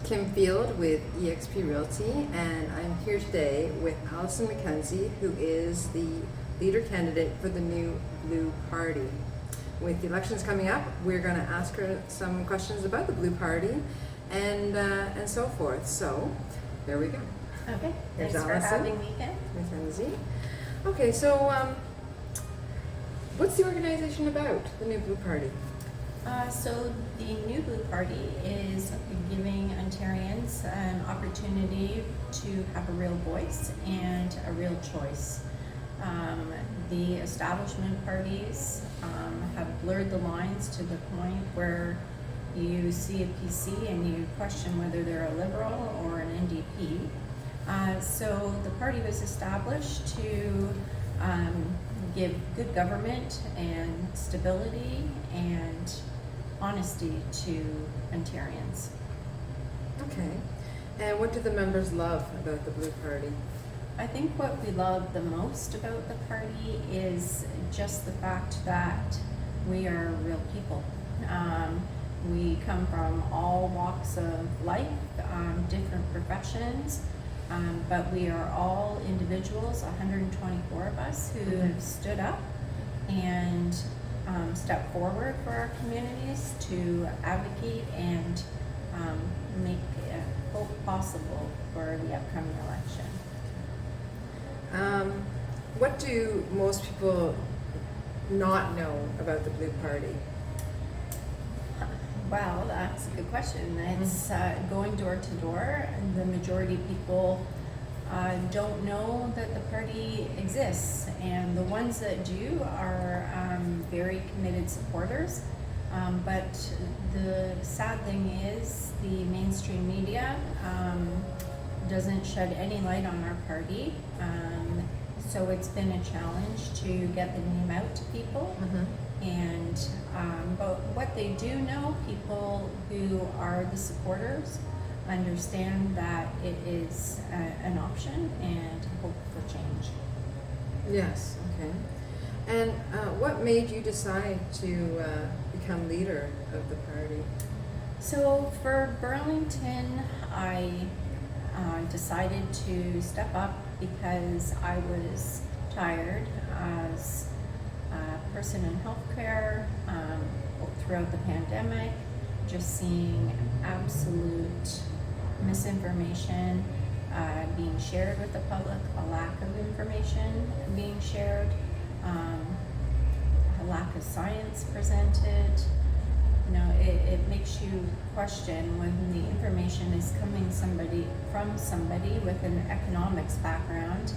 Kim Field with eXp Realty, and I'm here today with Allison McKenzie, who is the leader candidate for the new Blue Party. With the elections coming up, we're going to ask her some questions about the Blue Party and so forth. So, there we go. Okay, Here's thanks Allison for having me, Kim. McKenzie. Okay, so what's the organization about, the new Blue Party? So the new Blue Party is giving Ontarians an opportunity to have a real voice and a real choice. The establishment parties have blurred the lines to the point where you see a PC and you question whether they're a Liberal or an NDP. So the party was established to give good government and stability and honesty to Ontarians. Okay. And what do the members love about the Blue Party? I think what we love the most about the party is just the fact that we are real people. We come from all walks of life, different professions, but we are all individuals, 124 of us, who have stood up and step forward for our communities to advocate and make hope possible for the upcoming election. What do most people not know about the Blue Party? Well, that's a good question. It's going door to door, and the majority of people don't know that the party exists, and the ones that do are very committed supporters. But the sad thing is the mainstream media doesn't shed any light on our party. So it's been a challenge to get the name out to people. And but what they do know, people who are the supporters understand that it is an option and hope for change. Yes, okay. And what made you decide to become leader of the party? So for Burlington, I decided to step up because I was tired as a person in healthcare throughout the pandemic, just seeing absolute misinformation being shared with the public, a lack of information being shared, a lack of science presented. You know, it makes you question when the information is coming from somebody with an economics background,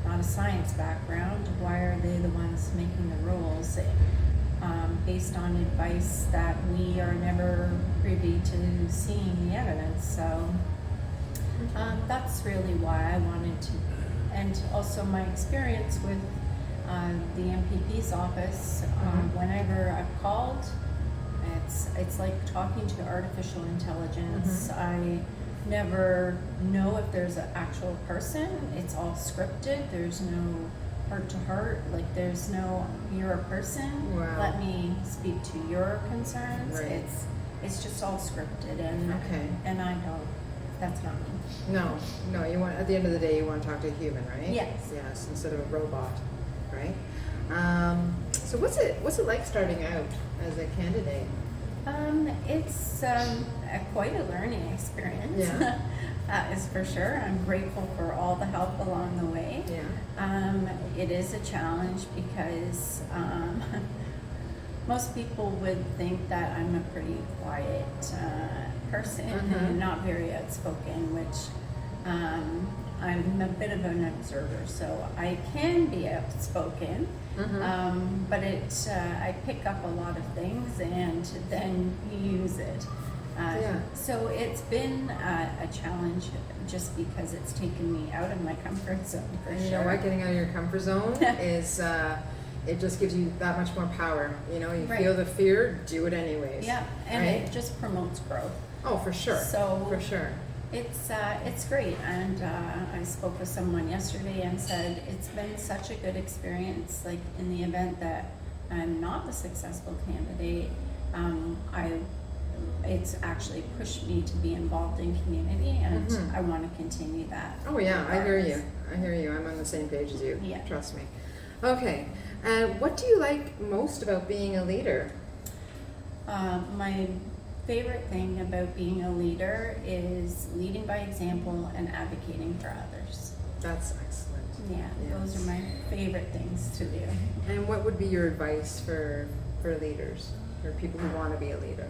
not a science background. Why are they the ones making the rules based on advice that we are never privy to seeing the evidence? So that's really why I wanted to, and also my experience with the MPP's office. Whenever I've called, it's like talking to artificial intelligence. I never know if there's an actual person. It's all scripted. There's no heart to heart. Like there's no, you're a person. Wow. Let me speak to your concerns. Right. It's just all scripted, and and I don't. That's not me. No, you want, at the end of the day, you want to talk to a human, right? Yes. Yes, instead of a robot, right? So what's it like starting out as a candidate? It's quite a learning experience. Yeah. That is for sure. I'm grateful for all the help along the way. Yeah. It is a challenge because most people would think that I'm a pretty quiet person and not very outspoken, which I'm a bit of an observer, so I can be outspoken, but I pick up a lot of things and then use it. So it's been a challenge just because it's taken me out of my comfort zone for sure. You know what? Getting out of your comfort zone is it just gives you that much more power. You know, you feel the fear, do it anyways. Yeah, and it just promotes growth. Oh, for sure. So for sure. It's great, and I spoke with someone yesterday and said it's been such a good experience. Like in the event that I'm not the successful candidate, I it's actually pushed me to be involved in community, and Mhm. I want to continue that. Oh yeah, I hear regardless. you. I hear you. I'm on the same page as you. Yeah. Trust me. Okay. What do you like most about being a leader? My favorite thing about being a leader is leading by example and advocating for others. That's excellent. Yeah, those Yes. are my favorite things to do. And what would be your advice for leaders, for people who want to be a leader?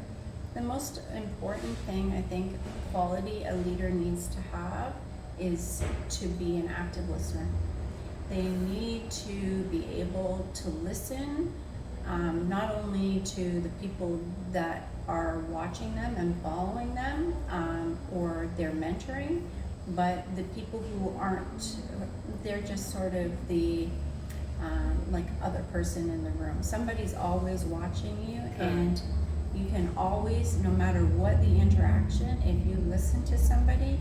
The most important thing I think quality a leader needs to have is to be an active listener. They need to be able to listen, not only to the people that are watching them and following them, or they're mentoring, but the people who aren't, they're just sort of the like other person in the room. Somebody's always watching you, and you can always, no matter what the interaction, if you listen to somebody,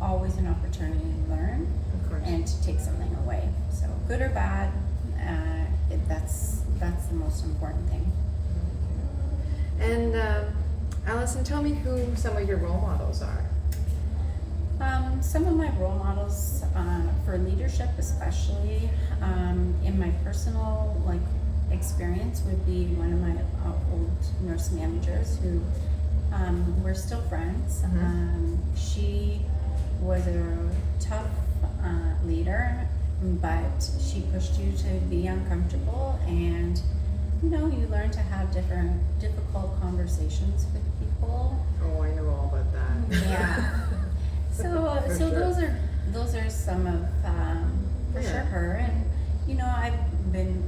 always an opportunity to learn Of course. and to take something away. So good or bad, that's the most important thing. And Allison, tell me who some of your role models are. Some of my role models for leadership, especially in my personal experience, would be one of my old nurse managers who we're still friends. Mhm. She was a tough leader, but she pushed you to be uncomfortable, and you learn to have difficult conversations with people. Oh, I know all about that. Yeah. So For so sure. those are some of for Yeah. sure her, and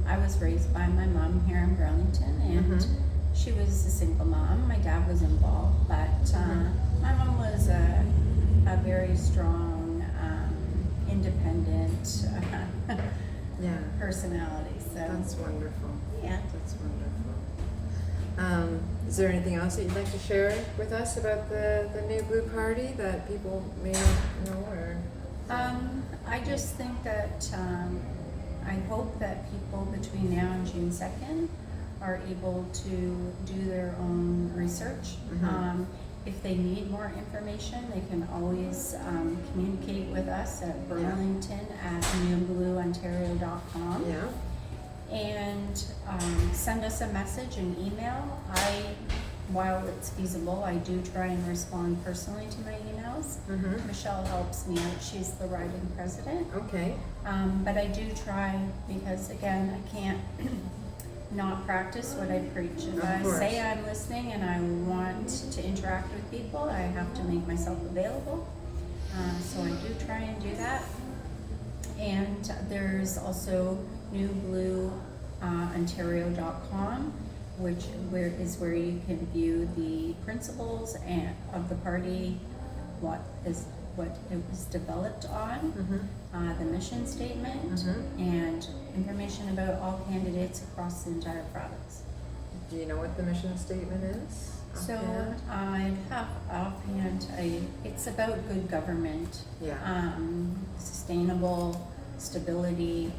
I was raised by my mom here in Burlington, and Mhm. she was a single mom. My dad was involved, but Mhm. my mom was a very strong, independent Yeah. personality. So That's wonderful. yeah. That's wonderful. Is there anything else that you'd like to share with us about the New Blue Party that people may not know, or? I just think that I hope that people between now and June 2nd are able to do their own research. Mhm. If they need more information, they can always communicate with us at Burlington at newblueontario.com. Yeah. And send us a message, an email. While it's feasible, I do try and respond personally to my emails. Mhm. Michelle helps me out. She's the writing president. Okay. But I do try because, again, I can't not practice what I preach. If Of I course. say I'm listening and I want to interact with people, I have to make myself available. So I do try and do that. And there's also newblueontario.com, which is where you can view the principles of the party, what it was developed on, Mhm. the mission statement, Mhm. and information about all candidates across the entire province. Do you know what the mission statement is? So offhand? I have offhand, it's about good government, Yeah. sustainable stability,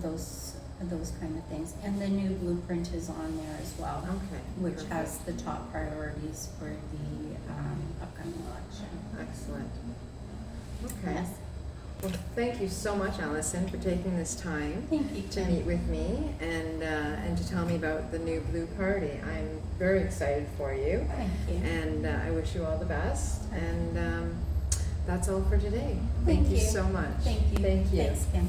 those kind of things. And the new blueprint is on there as well, Okay. which Perfect. has the top priorities for the upcoming election. Excellent. Okay. Yes. Well, thank you so much, Allison, for taking this time Thank you, to Jen. meet with me and to tell me about the New Blue Party. I'm very excited for you, Thank you. and I wish you all the best. And that's all for today. Thank you you. so much. Thank you. Thank you. Thanks, Kim.